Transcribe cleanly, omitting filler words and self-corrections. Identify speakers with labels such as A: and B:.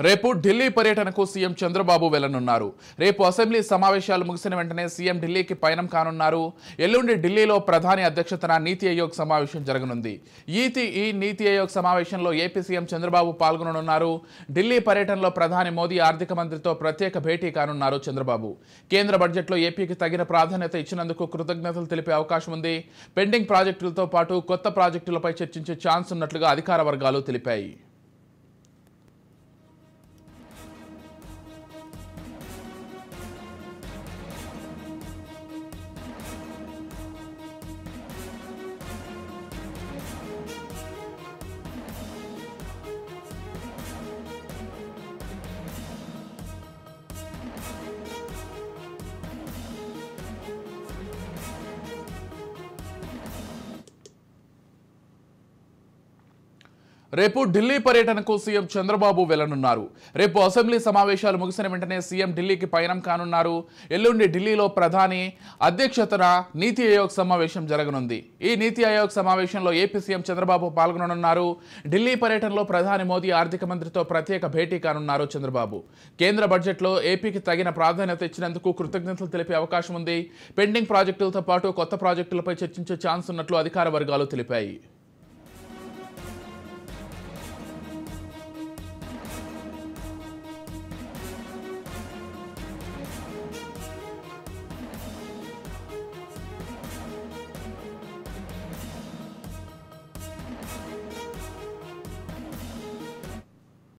A: రేపు ఢిల్లీ పర్యటనకు సీఎం చంద్రబాబు వెళ్లనున్నారు. రేపు అసెంబ్లీ సమావేశాలు ముగిసిన వెంటనే సీఎం ఢిల్లీకి పయనం కానున్నారు. ఎల్లుండి ఢిల్లీలో ప్రధాని అధ్యక్షతన నీతి ఆయోగ్ సమావేశం జరగనుంది. ఈ నీతి ఆయోగ్ సమావేశంలో ఏపీ సీఎం చంద్రబాబు పాల్గొననున్నారు. ఢిల్లీ పర్యటనలో ప్రధాని మోదీ ఆర్థిక మంత్రితో ప్రత్యేక భేటీ కానున్నారు చంద్రబాబు. కేంద్ర బడ్జెట్లో ఏపీకి తగిన ప్రాధాన్యత ఇచ్చినందుకు కృతజ్ఞతలు తెలిపే అవకాశం ఉంది. పెండింగ్ ప్రాజెక్టులతో పాటు కొత్త ప్రాజెక్టులపై చర్చించే ఛాన్స్ ఉన్నట్లుగా అధికార వర్గాలు తెలిపాయి. రేపు ఢిల్లీ పర్యటనకు సీఎం చంద్రబాబు వెళ్లనున్నారు. రేపు అసెంబ్లీ సమావేశాలు ముగిసిన వెంటనే సీఎం ఢిల్లీకి పయనం కానున్నారు. ఎల్లుండి ఢిల్లీలో ప్రధాని అధ్యక్షతన నీతి ఆయోగ్ సమావేశం జరగనుంది. ఈ నీతి ఆయోగ్ సమావేశంలో ఏపీ సీఎం చంద్రబాబు పాల్గొననున్నారు. ఢిల్లీ పర్యటనలో ప్రధాని మోదీ ఆర్థిక మంత్రితో ప్రత్యేక భేటీ కానున్నారు చంద్రబాబు. కేంద్ర బడ్జెట్లో ఏపీకి తగిన ప్రాధాన్యత ఇచ్చినందుకు కృతజ్ఞతలు తెలిపే అవకాశం ఉంది. పెండింగ్ ప్రాజెక్టులతో పాటు కొత్త ప్రాజెక్టులపై చర్చించే ఛాన్స్ ఉన్నట్లు అధికార వర్గాలు తెలిపాయి.